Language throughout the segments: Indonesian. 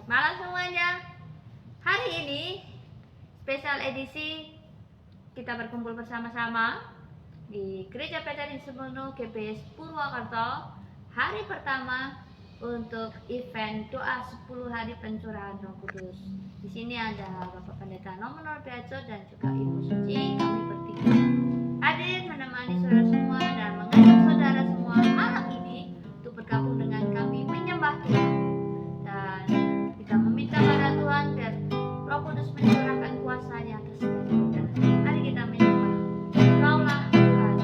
Malam semuanya. Hari ini spesial edisi kita berkumpul bersama-sama di Gereja Petarin Semono GBS Purwokerto. Hari pertama untuk event doa 10 hari pencurahan Roh Kudus. Di sini ada Bapak Pendeta Nomenor Beaco dan juga Ibu Suci. Kami bertiga hadir menemani saudara semua dan mengajak saudara semua malam ini untuk bergabung dengan kami menyembah Tuhan. Dan kita meminta pada Tuhan biar Roh Kudus mencurahkan kuasa-Nya atas setiap kita. Mari kita menyembah. Kaulah Tuhan.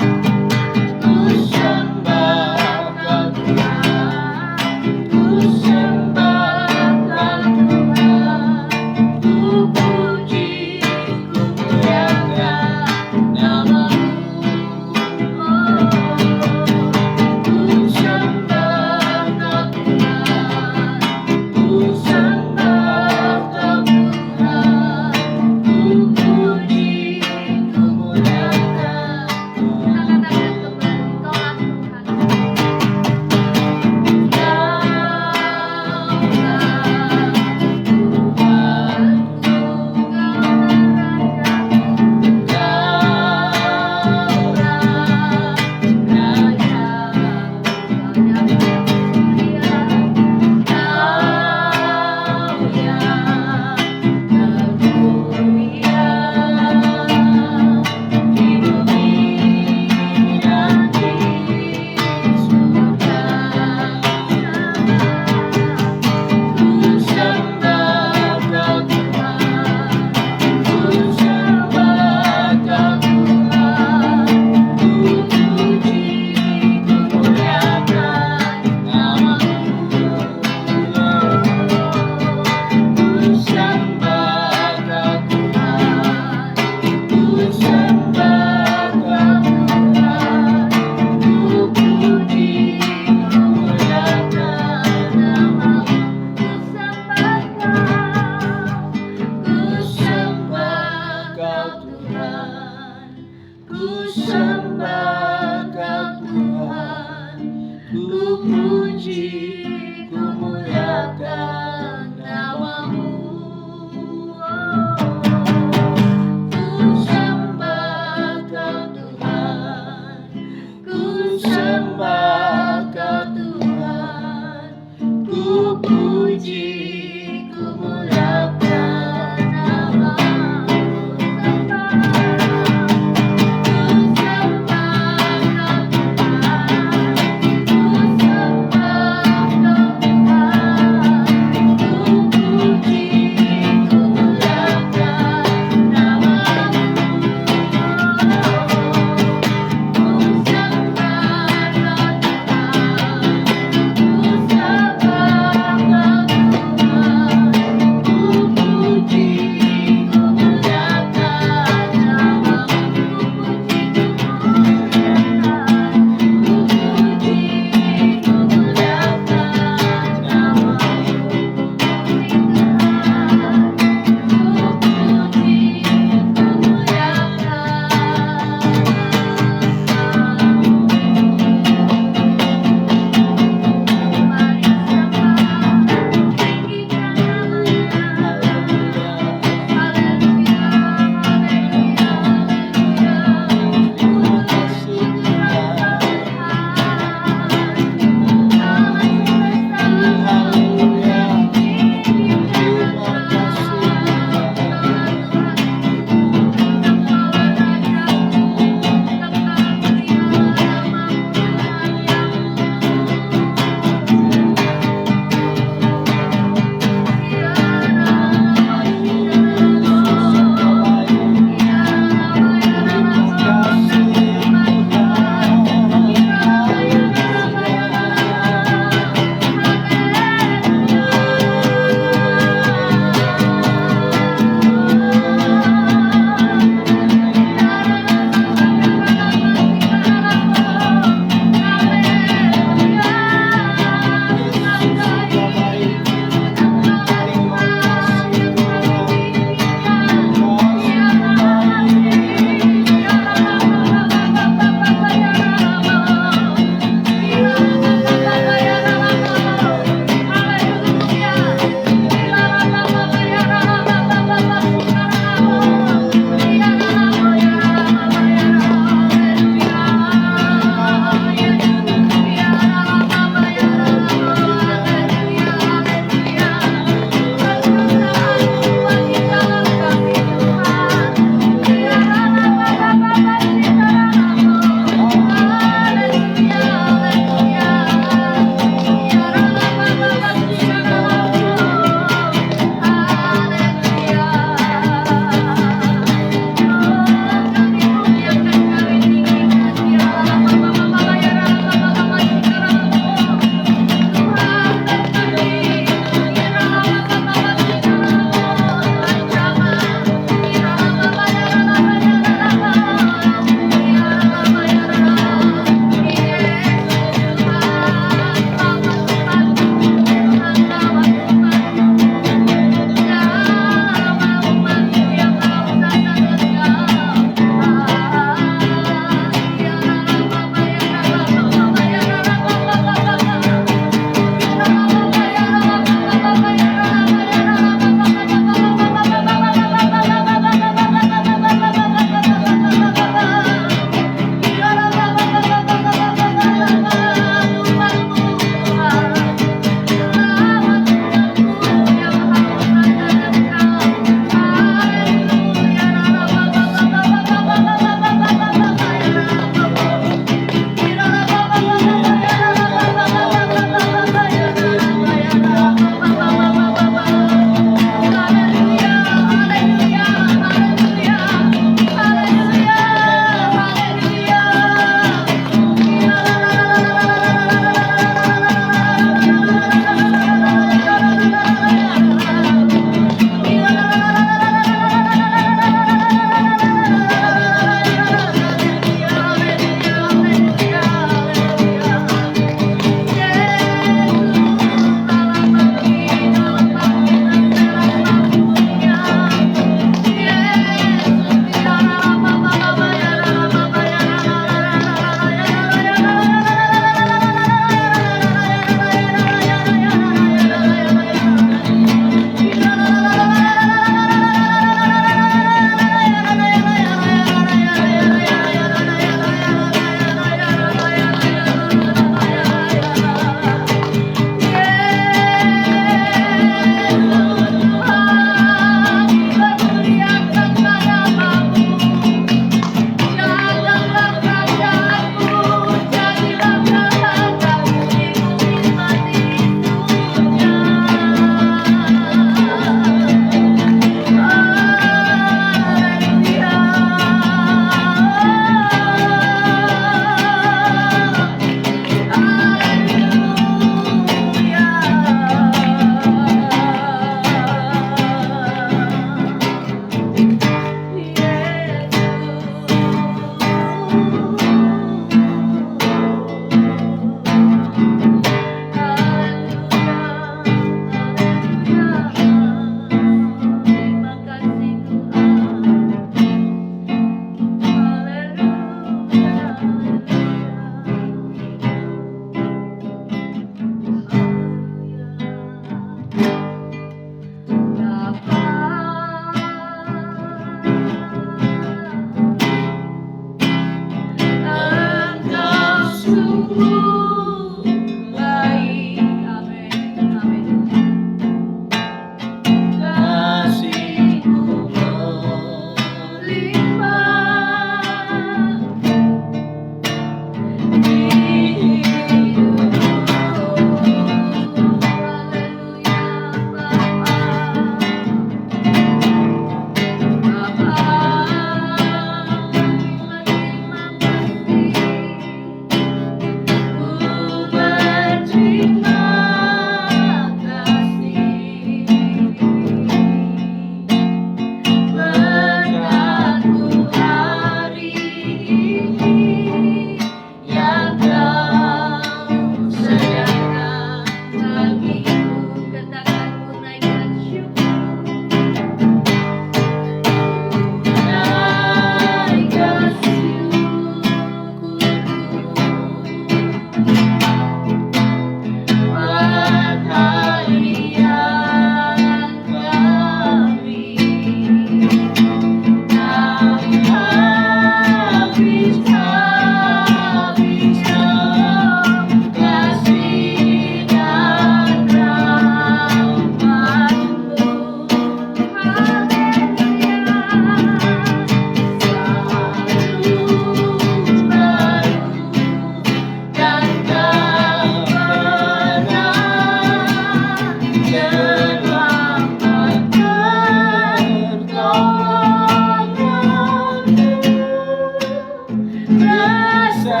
rasa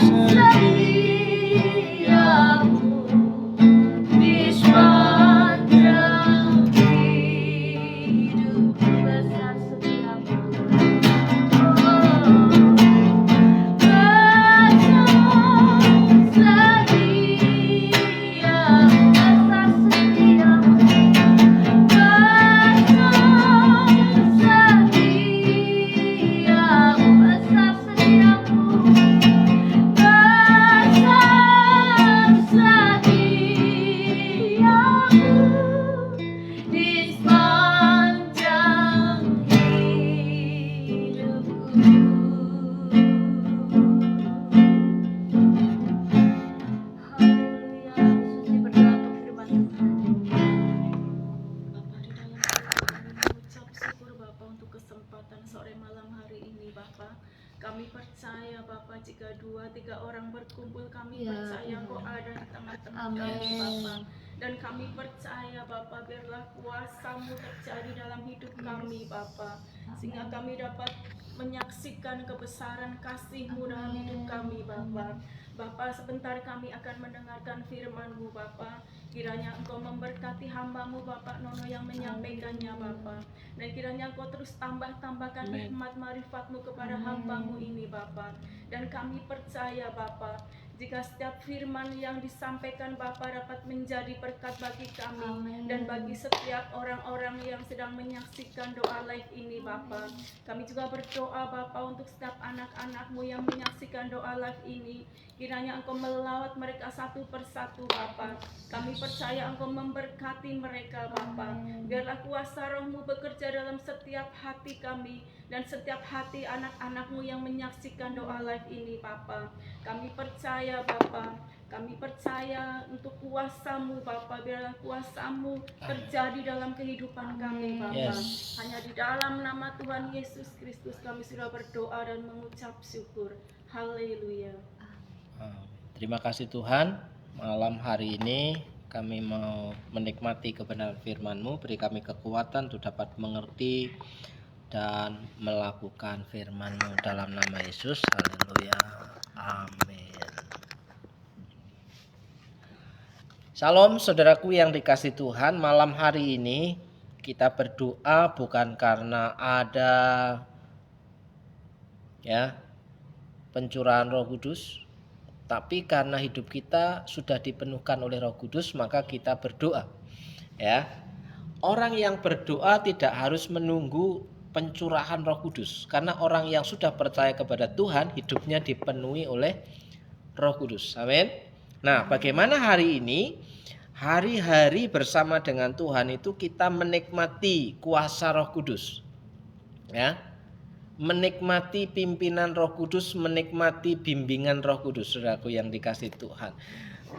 setiamu di sepanjang hidup. Besar setiamu, rasa setiamu, besar setiamu, rasa setiamu, besar setiamu, rasa setiamu di sepanjang hidupku. Haleluya. Suci berdoa untuk firman Tuhan. Bapa, di dalam hati kami mengucap syukur Bapa untuk kesempatan sore malam hari ini Bapa. Kami percaya Bapa, jika 2-3 orang berkumpul, kami Ya, percaya Tuhan. Kau ada di tengah-tengah Amin. kami Bapa. Dan kami percaya Bapa, biarlah kuasa-Mu terjadi dalam hidup kami Bapa, sehingga kami dapat menyaksikan kebesaran kasih-Mu dalam hidup kami Bapa. Bapa, sebentar kami akan mendengarkan firman-Mu Bapa. Kiranya Engkau memberkati hamba-Mu Bapak Nono yang menyampaikannya Bapa. Dan kiranya Engkau terus tambahkan Amin. hikmat marifat-Mu kepada hamba-Mu ini Bapa. Dan kami percaya Bapa, jika setiap firman yang disampaikan Bapa dapat menjadi berkat bagi kami Amin. dan bagi setiap orang-orang yang sedang menyaksikan doa live ini Bapa. Kami juga berdoa Bapa untuk setiap anak-anak-Mu yang menyaksikan doa live ini. Kiranya Engkau melawat mereka satu persatu Bapa. Kami percaya Engkau memberkati mereka Bapa. Biarlah kuasa Roh-Mu bekerja dalam setiap hati kami dan setiap hati anak-anak-Mu yang menyaksikan doa live ini Bapa. Kami percaya Bapa, kami percaya untuk kuasa-Mu Bapa. Biarlah kuasa-Mu terjadi dalam kehidupan kami Bapa. Yes. Hanya di dalam nama Tuhan Yesus Kristus kami sudah berdoa dan mengucap syukur. Haleluya. Terima kasih Tuhan, malam hari ini kami mau menikmati kebenaran firman-Mu. Beri kami kekuatan untuk dapat mengerti dan melakukan firman-Mu dalam nama Yesus. Haleluya. Amin. Shalom saudaraku yang dikasih Tuhan. Malam hari ini kita berdoa bukan karena ada pencurahan Roh Kudus, tapi karena hidup kita sudah dipenuhkan oleh Roh Kudus, maka kita berdoa. Ya. Orang yang berdoa tidak harus menunggu pencurahan Roh Kudus, karena orang yang sudah percaya kepada Tuhan hidupnya dipenuhi oleh Roh Kudus. Amin. Nah, bagaimana hari ini? Hari-hari bersama dengan Tuhan itu kita menikmati kuasa Roh Kudus. Ya. Menikmati pimpinan Roh Kudus, menikmati bimbingan Roh Kudus, saudaraku yang dikasih Tuhan.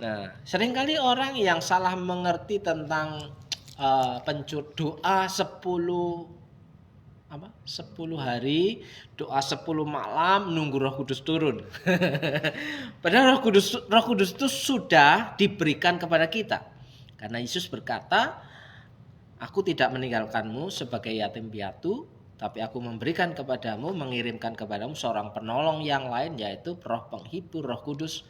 Nah, seringkali orang yang salah mengerti tentang doa 10 hari, doa 10 malam nunggu Roh Kudus turun. Padahal Roh Kudus itu sudah diberikan kepada kita. Karena Yesus berkata, "Aku tidak meninggalkanmu sebagai yatim piatu, tapi aku memberikan kepadamu, mengirimkan kepadamu seorang penolong yang lain, yaitu Roh Penghibur, Roh Kudus."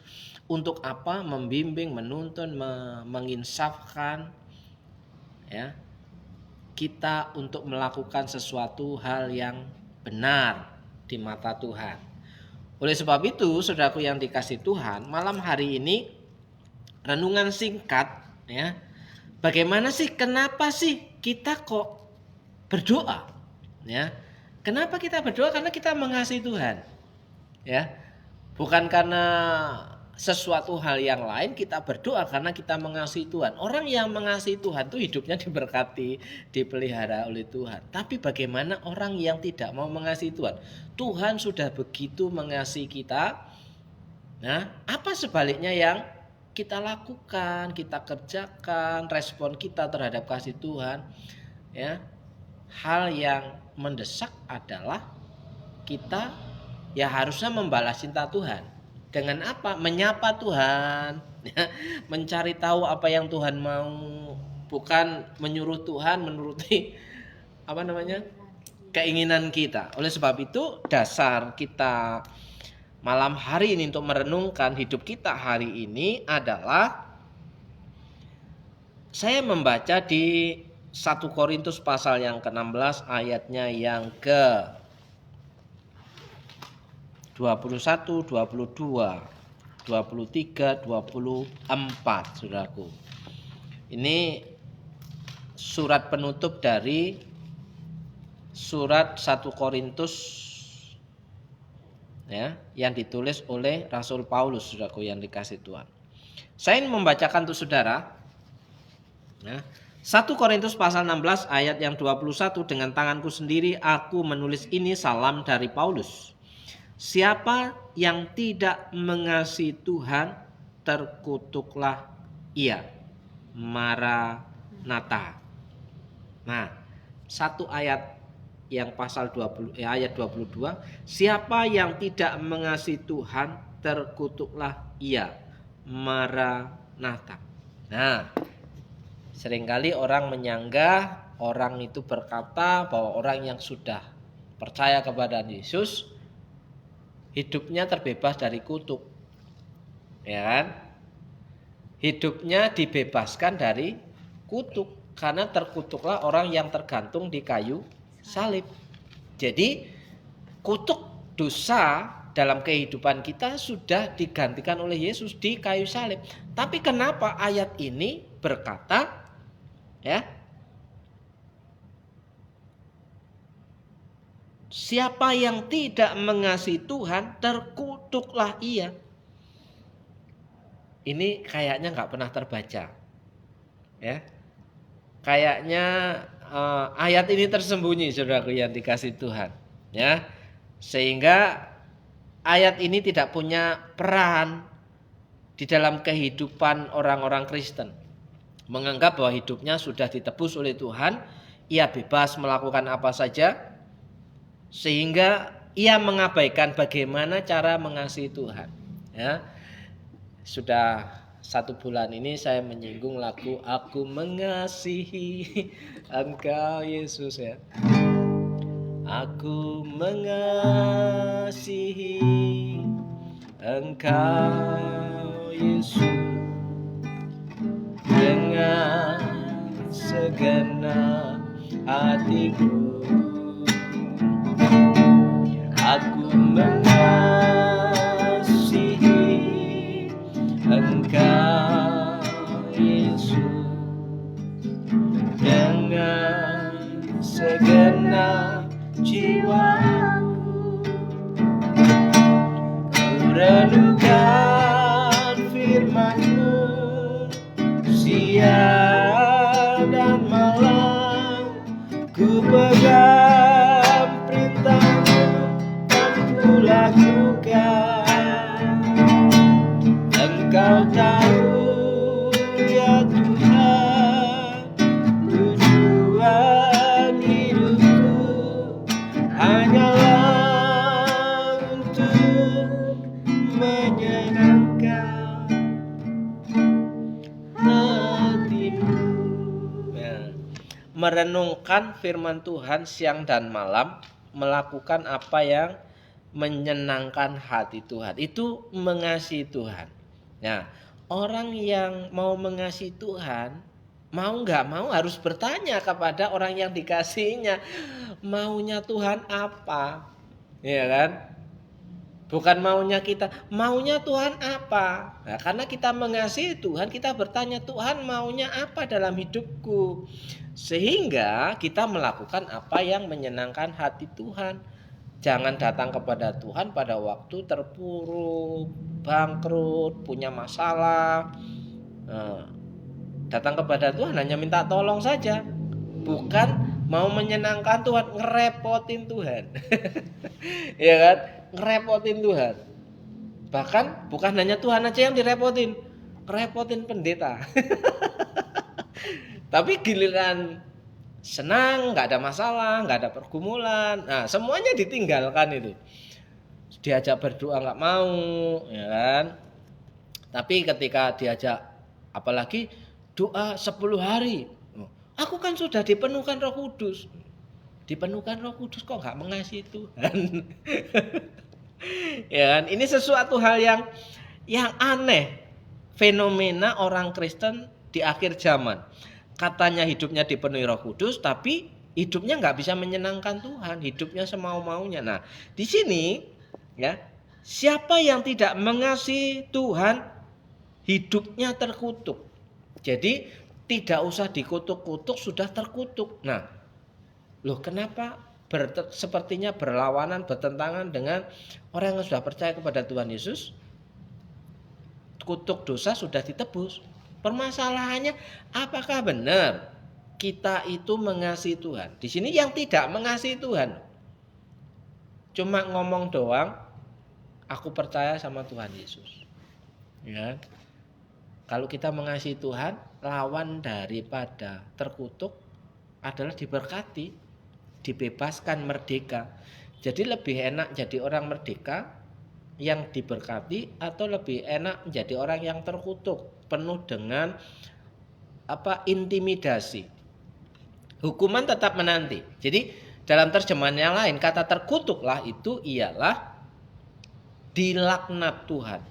Untuk apa? Membimbing, menuntun, menginsafkan ya kita untuk melakukan sesuatu hal yang benar di mata Tuhan. Oleh sebab itu, saudaraku yang dikasih Tuhan, malam hari ini renungan singkat ya. Bagaimana sih, kenapa sih kita kok berdoa? Ya. Kenapa kita berdoa? Karena kita mengasihi Tuhan. Ya. Bukan karena sesuatu hal yang lain, kita berdoa karena kita mengasihi Tuhan. Orang yang mengasihi Tuhan itu hidupnya diberkati, dipelihara oleh Tuhan. Tapi bagaimana orang yang tidak mau mengasihi Tuhan? Tuhan sudah begitu mengasihi kita. Nah, apa sebaliknya yang kita lakukan, kita kerjakan, respon kita terhadap kasih Tuhan? Ya. Hal yang mendesak adalah kita ya harusnya membalas cinta Tuhan. Dengan apa? Menyapa Tuhan, mencari tahu apa yang Tuhan mau, bukan menyuruh Tuhan menuruti keinginan kita. Oleh sebab itu dasar kita malam hari ini untuk merenungkan hidup kita hari ini adalah saya membaca di 1 Korintus pasal yang ke-16 ayatnya yang ke 21, 22, 23, 24, saudaraku. Ini surat penutup dari surat 1 Korintus ya, yang ditulis oleh Rasul Paulus, saudaraku yang dikasih Tuhan. Saya ingin membacakan untuk saudara ya, 1 Korintus pasal 16 ayat yang 21, dengan tanganku sendiri aku menulis ini salam dari Paulus. Siapa yang tidak mengasihi Tuhan, terkutuklah ia. Maranatha. Nah, satu ayat yang pasal 20 ayat 22, siapa yang tidak mengasihi Tuhan, terkutuklah ia. Maranatha. Nah, seringkali orang menyanggah, orang itu berkata bahwa orang yang sudah percaya kepada Yesus hidupnya terbebas dari kutuk. Ya kan? Hidupnya dibebaskan dari kutuk, karena terkutuklah orang yang tergantung di kayu salib. Jadi kutuk dosa dalam kehidupan kita sudah digantikan oleh Yesus di kayu salib. Tapi kenapa ayat ini berkata ya, siapa yang tidak mengasihi Tuhan, terkutuklah ia. Ini kayaknya nggak pernah terbaca, ya. Kayaknya ayat ini tersembunyi, saudaraku yang dikasih Tuhan, ya. Sehingga ayat ini tidak punya peran di dalam kehidupan orang-orang Kristen. Menganggap bahwa hidupnya sudah ditebus oleh Tuhan, ia bebas melakukan apa saja, sehingga ia mengabaikan bagaimana cara mengasihi Tuhan. Ya, sudah 1 bulan ini saya menyinggung lagu Aku Mengasihi Engkau Yesus ya. Aku mengasihi Engkau Yesus dengan segenap hatiku. Aku mengasihi Engkau Yesus dengan segenap jiwaku. Ku renungkan firman-Mu siang dan malam, ku pegang perintah-Mu dan ku lakukan. Engkau tahu ya Tuhan, tujuan hidupku hanyalah untuk menyenangkan hatimu. Ya. Merenungkan firman Tuhan siang dan malam, melakukan apa yang menyenangkan hati Tuhan, itu mengasihi Tuhan. Nah, orang yang mau mengasihi Tuhan, mau nggak mau harus bertanya kepada orang yang dikasihinya, maunya Tuhan apa, ya kan? Bukan maunya kita, maunya Tuhan apa? Nah, karena kita mengasihi Tuhan, kita bertanya, Tuhan maunya apa dalam hidupku? Sehingga kita melakukan apa yang menyenangkan hati Tuhan. Jangan datang kepada Tuhan pada waktu terpuruk, bangkrut, punya masalah. Nah, datang kepada Tuhan hanya minta tolong saja, bukan mau menyenangkan Tuhan, ngerepotin Tuhan. Ya kan? Ngerepotin Tuhan. Bahkan bukan hanya Tuhan aja yang direpotin, ngerepotin pendeta. Tapi giliran senang, nggak ada masalah, nggak ada pergumulan, nah semuanya ditinggalkan itu. Diajak berdoa nggak mau, ya kan? Tapi ketika diajak, apalagi doa 10 hari, aku kan sudah dipenuhkan Roh Kudus. Dipenuhkan Roh Kudus kok nggak mengasihi Tuhan? Ya kan? Ini sesuatu hal yang aneh. Fenomena orang Kristen di akhir zaman. Katanya hidupnya dipenuhi Roh Kudus, tapi hidupnya nggak bisa menyenangkan Tuhan, hidupnya semau-maunya. Nah, di sini ya, siapa yang tidak mengasihi Tuhan, hidupnya terkutuk. Jadi tidak usah dikutuk-kutuk, sudah terkutuk. Nah, loh kenapa sepertinya berlawanan, bertentangan dengan orang yang sudah percaya kepada Tuhan Yesus? Kutuk dosa sudah ditebus. Permasalahannya apakah benar kita itu mengasihi Tuhan? Di sini yang tidak mengasihi Tuhan cuma ngomong doang, aku percaya sama Tuhan Yesus. Ya. Kalau kita mengasihi Tuhan, lawan daripada terkutuk adalah diberkati, dibebaskan, merdeka. Jadi lebih enak jadi orang merdeka yang diberkati atau lebih enak menjadi orang yang terkutuk, penuh dengan intimidasi. Hukuman tetap menanti. Jadi dalam terjemahan yang lain, kata terkutuklah itu ialah dilaknat Tuhan.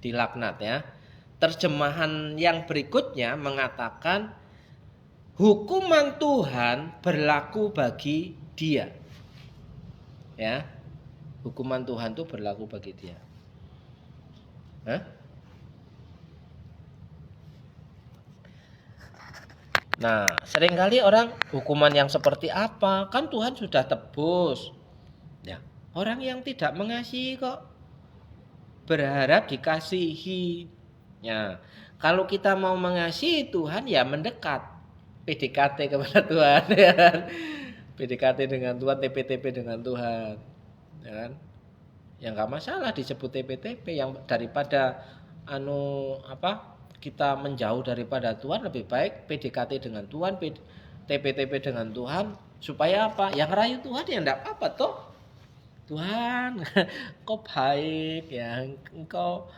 Dilaknat ya. Terjemahan yang berikutnya mengatakan hukuman Tuhan berlaku bagi dia. Ya. Hukuman Tuhan itu berlaku bagi dia. Nah, seringkali orang hukuman yang seperti apa? Kan Tuhan sudah tebus. Ya, orang yang tidak mengasihi kok berharap dikasihi. Ya, kalau kita mau mengasihi Tuhan ya mendekat, PDKT kepada Tuhan, ya kan? PDKT dengan Tuhan, TP-TP dengan Tuhan, ya kan? Ya nggak masalah disebut TP-TP, yang daripada kita menjauh daripada Tuhan, lebih baik PDKT dengan Tuhan, TP-TP dengan Tuhan, supaya apa? Yang rayu Tuhan ya enggak apa-apa toh. Tuhan, kau baik ya, engkau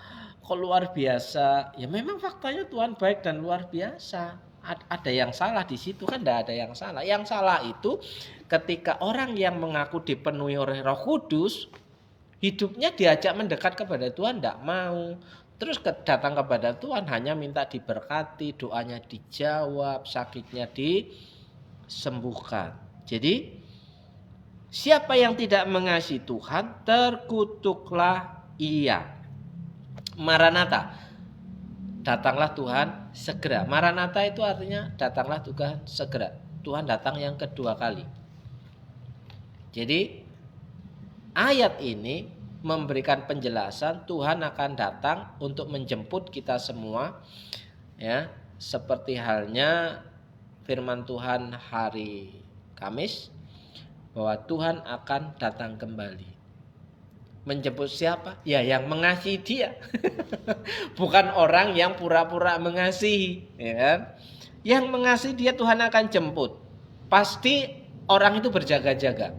luar biasa. Ya memang faktanya Tuhan baik dan luar biasa. Ada yang salah di situ kan? Enggak ada yang salah. Yang salah itu ketika orang yang mengaku dipenuhi oleh Roh Kudus, hidupnya diajak mendekat kepada Tuhan enggak mau. Terus datang kepada Tuhan hanya minta diberkati, doanya dijawab, sakitnya disembuhkan. Jadi siapa yang tidak mengasihi Tuhan, terkutuklah ia. Maranatha, datanglah Tuhan segera. Maranatha itu artinya datanglah Tuhan segera. Tuhan datang yang kedua kali. Jadi ayat ini memberikan penjelasan Tuhan akan datang untuk menjemput kita semua, ya, seperti halnya firman Tuhan hari Kamis, bahwa Tuhan akan datang kembali. Menjemput siapa? Ya yang mengasihi dia. Bukan orang yang pura-pura mengasihi, ya kan? Yang mengasihi dia Tuhan akan jemput. Pasti orang itu berjaga-jaga.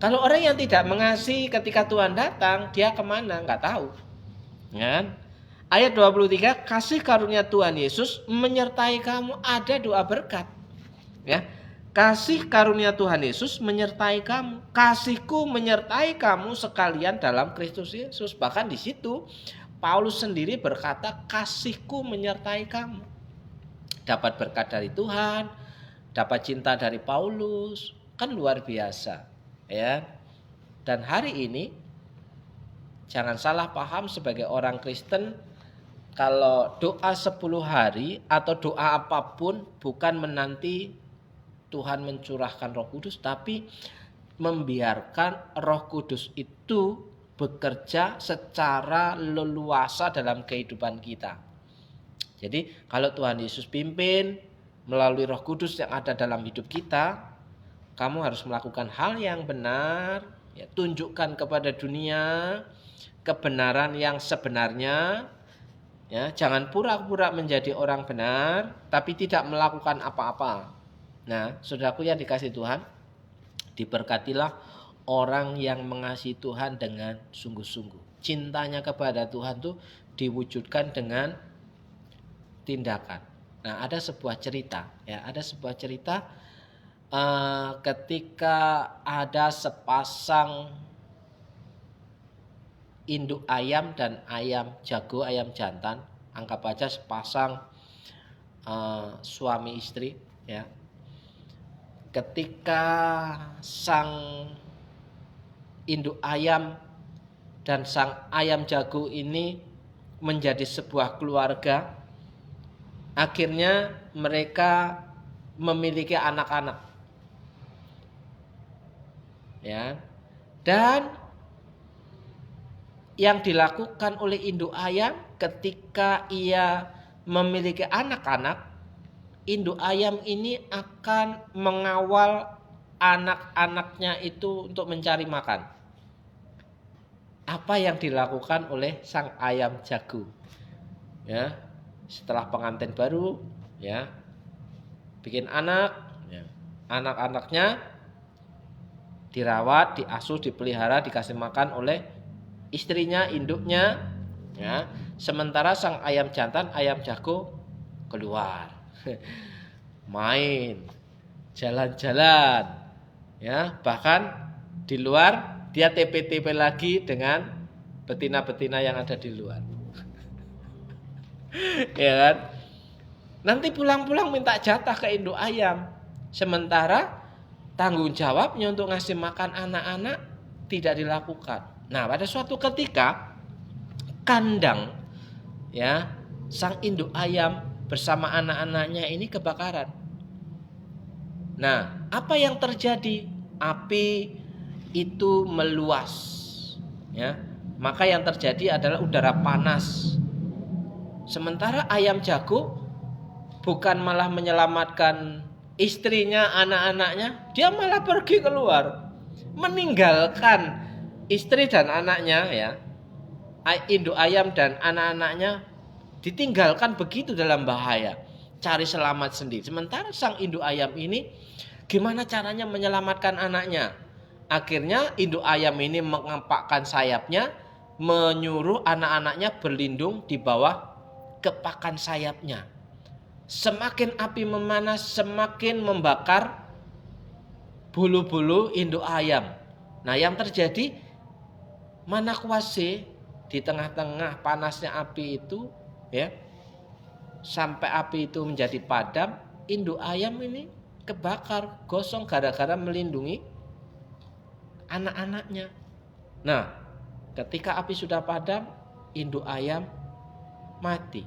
Kalau orang yang tidak mengasihi ketika Tuhan datang, dia kemana? Nggak tahu. Ya kan? Ayat 23, kasih karunia Tuhan Yesus menyertai kamu. Ada doa berkat. Ya. Kasih karunia Tuhan Yesus menyertai kamu. Kasihku menyertai kamu sekalian dalam Kristus Yesus. Bahkan di situ Paulus sendiri berkata, kasihku menyertai kamu. Dapat berkat dari Tuhan, dapat cinta dari Paulus, kan luar biasa, ya. Dan hari ini jangan salah paham sebagai orang Kristen, kalau doa 10 hari atau doa apapun bukan menanti Tuhan mencurahkan Roh Kudus, tapi membiarkan Roh Kudus itu bekerja secara leluasa dalam kehidupan kita. Jadi kalau Tuhan Yesus pimpin melalui Roh Kudus yang ada dalam hidup kita, kamu harus melakukan hal yang benar, ya, tunjukkan kepada dunia kebenaran yang sebenarnya, ya, jangan pura-pura menjadi orang benar tapi tidak melakukan apa-apa. Nah, saudaraku yang dikasihi Tuhan, diberkatilah orang yang mengasihi Tuhan dengan sungguh-sungguh. Cintanya kepada Tuhan tuh diwujudkan dengan tindakan. Nah, ada sebuah cerita, ya, ketika ada sepasang induk ayam dan ayam jago, ayam jantan. Anggap aja sepasang suami istri, ya. Ketika sang induk ayam dan sang ayam jago ini menjadi sebuah keluarga, akhirnya mereka memiliki anak-anak, ya. Dan yang dilakukan oleh induk ayam ketika ia memiliki anak-anak, induk ayam ini akan mengawal anak-anaknya itu untuk mencari makan. Apa yang dilakukan oleh sang ayam jago? Ya, setelah pengantin baru, ya, bikin anak, ya, anak-anaknya dirawat, diasuh, dipelihara, dikasih makan oleh istrinya, induknya, ya. Sementara sang ayam jantan, ayam jago keluar, main, jalan-jalan, ya, bahkan di luar dia TP-TP lagi dengan betina-betina yang ada di luar. Ya kan? Nanti pulang-pulang minta jatah ke induk ayam. Sementara tanggung jawabnya untuk ngasih makan anak-anak tidak dilakukan. Nah, pada suatu ketika kandang, ya, sang induk ayam bersama anak-anaknya ini kebakaran. Nah, apa yang terjadi? Api itu meluas, ya. Maka yang terjadi adalah udara panas. Sementara ayam jago bukan malah menyelamatkan istrinya, anak-anaknya, dia malah pergi keluar, meninggalkan istri dan anaknya, ya. Induk ayam dan anak-anaknya ditinggalkan begitu dalam bahaya, cari selamat sendiri. Sementara sang induk ayam ini gimana caranya menyelamatkan anaknya? Akhirnya induk ayam ini mengepakkan sayapnya, menyuruh anak-anaknya berlindung di bawah kepakan sayapnya. Semakin api memanas, semakin membakar bulu-bulu induk ayam. Nah, yang terjadi, mana kuase di tengah-tengah panasnya api itu, ya, sampai api itu menjadi padam, induk ayam ini kebakar, gosong gara-gara melindungi anak-anaknya. Nah, ketika api sudah padam, induk ayam mati.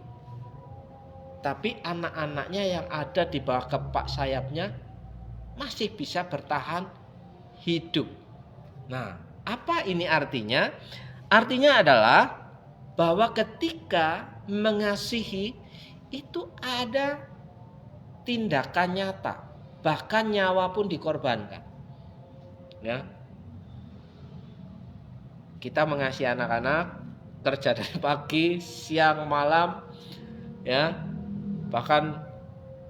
Tapi anak-anaknya yang ada di bawah kepak sayapnya masih bisa bertahan hidup. Nah, apa ini artinya? Artinya adalah bahwa ketika mengasihi itu ada tindakan nyata, bahkan nyawa pun dikorbankan. Ya. Kita mengasihi anak-anak, kerja dari pagi, siang, malam, ya. Bahkan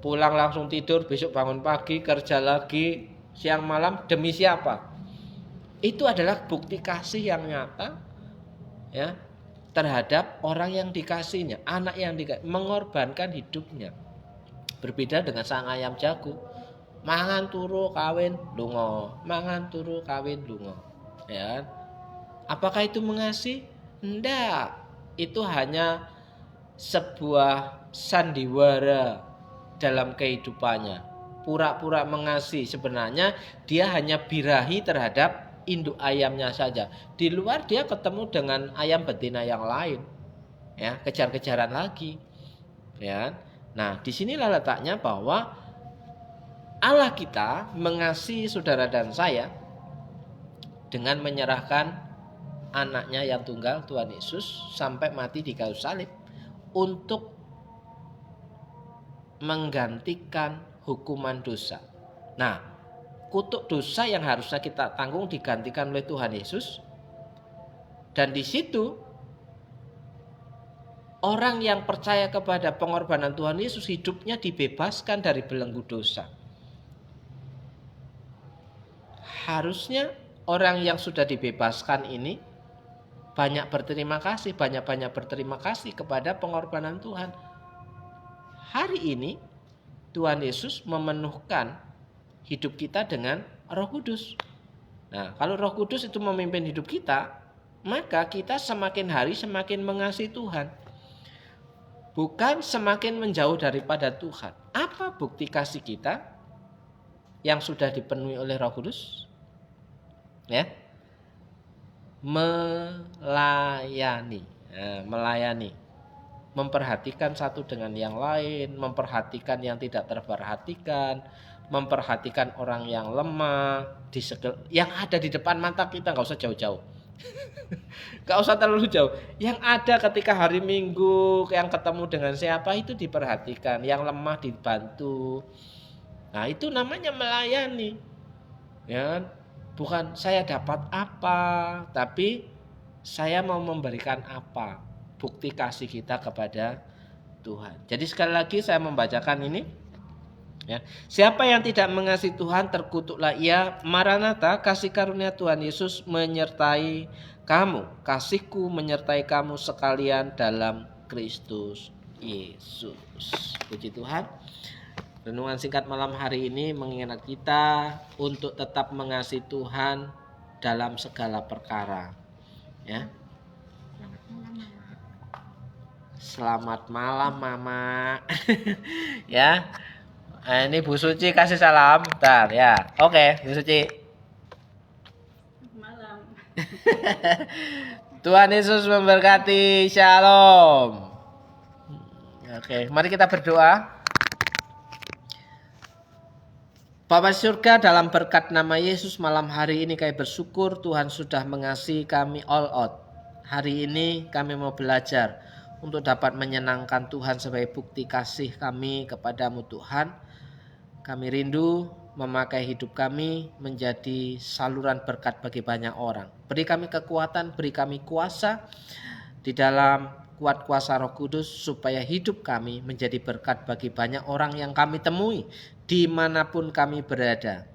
pulang langsung tidur, besok bangun pagi, kerja lagi, siang malam, demi siapa? Itu adalah bukti kasih yang nyata, ya, terhadap orang yang dikasihnya, anak yang mengorbankan hidupnya. Berbeda dengan sang ayam jago, mangan turu kawin lunga, mangan turu kawin lunga, ya. Apakah itu mengasihi? Enggak. Itu hanya sebuah sandiwara dalam kehidupannya. Pura-pura mengasihi, sebenarnya dia hanya birahi terhadap induk ayamnya saja. Di luar dia ketemu dengan ayam betina yang lain, ya, kejar-kejaran lagi, ya. Nah, disinilah letaknya bahwa Allah kita mengasihi saudara dan saya dengan menyerahkan anaknya yang tunggal, Tuhan Yesus, sampai mati di kayu salib untuk menggantikan hukuman dosa. Nah, kutuk dosa yang harusnya kita tanggung digantikan oleh Tuhan Yesus. Dan di situ orang yang percaya kepada pengorbanan Tuhan Yesus, hidupnya dibebaskan dari belenggu dosa. Harusnya orang yang sudah dibebaskan ini banyak berterima kasih, banyak-banyak berterima kasih kepada pengorbanan Tuhan. Hari ini Tuhan Yesus memenuhkan hidup kita dengan Roh Kudus. Nah, kalau Roh Kudus itu memimpin hidup kita, maka kita semakin hari semakin mengasihi Tuhan. Bukan semakin menjauh daripada Tuhan. Apa bukti kasih kita yang sudah dipenuhi oleh Roh Kudus? Ya. Melayani. Melayani. Memperhatikan satu dengan yang lain, memperhatikan yang tidak terperhatikan, memperhatikan orang yang lemah, yang ada di depan mata kita, nggak usah jauh-jauh. Gak usah terlalu jauh. Yang ada ketika hari Minggu, yang ketemu dengan siapa itu diperhatikan, yang lemah dibantu. Nah, itu namanya melayani. Ya, bukan saya dapat apa, tapi saya mau memberikan apa. Bukti kasih kita kepada Tuhan. Jadi sekali lagi saya membacakan ini. Ya. Siapa yang tidak mengasihi Tuhan, terkutuklah ia. Maranatha, kasih karunia Tuhan Yesus menyertai kamu. Kasihku menyertai kamu sekalian dalam Kristus Yesus. Puji Tuhan. Renungan singkat malam hari ini mengingat kita untuk tetap mengasihi Tuhan dalam segala perkara. Ya. Selamat malam Mama. Ya. Nah, ini Bu Suci kasih salam. Bentar ya. Oke, Bu Suci. Malam. Tuhan Yesus memberkati. Shalom. Oke, mari kita berdoa. Bapa surga, dalam berkat nama Yesus malam hari ini kami bersyukur Tuhan sudah mengasihi kami all out. Hari ini kami mau belajar untuk dapat menyenangkan Tuhan sebagai bukti kasih kami kepadamu Tuhan. Kami rindu memakai hidup kami menjadi saluran berkat bagi banyak orang. Beri kami kekuatan, beri kami kuasa di dalam kuat kuasa Roh Kudus supaya hidup kami menjadi berkat bagi banyak orang yang kami temui dimanapun kami berada.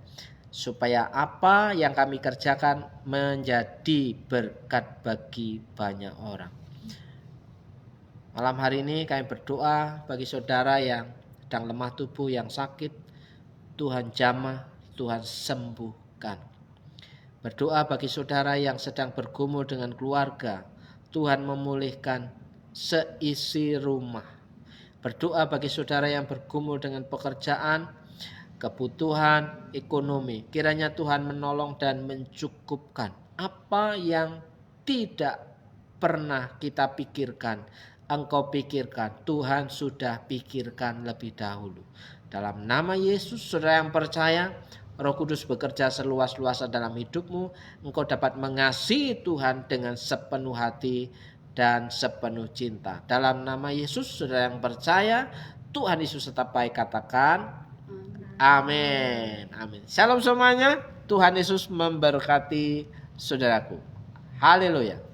Supaya apa yang kami kerjakan menjadi berkat bagi banyak orang. Malam hari ini kami berdoa bagi saudara yang sedang lemah tubuh, yang sakit. Tuhan jamah, Tuhan sembuhkan. Berdoa bagi saudara yang sedang bergumul dengan keluarga. Tuhan memulihkan seisi rumah. Berdoa bagi saudara yang bergumul dengan pekerjaan, kebutuhan ekonomi. Kiranya Tuhan menolong dan mencukupkan apa yang tidak pernah kita pikirkan. Engkau pikirkan, Tuhan sudah pikirkan lebih dahulu. Dalam nama Yesus, saudara yang percaya, Roh Kudus bekerja seluas-luasnya dalam hidupmu. Engkau dapat mengasihi Tuhan dengan sepenuh hati dan sepenuh cinta. Dalam nama Yesus, saudara yang percaya, Tuhan Yesus tetap baik, katakan amin. Amin. Shalom semuanya. Tuhan Yesus memberkati saudaraku. Haleluya.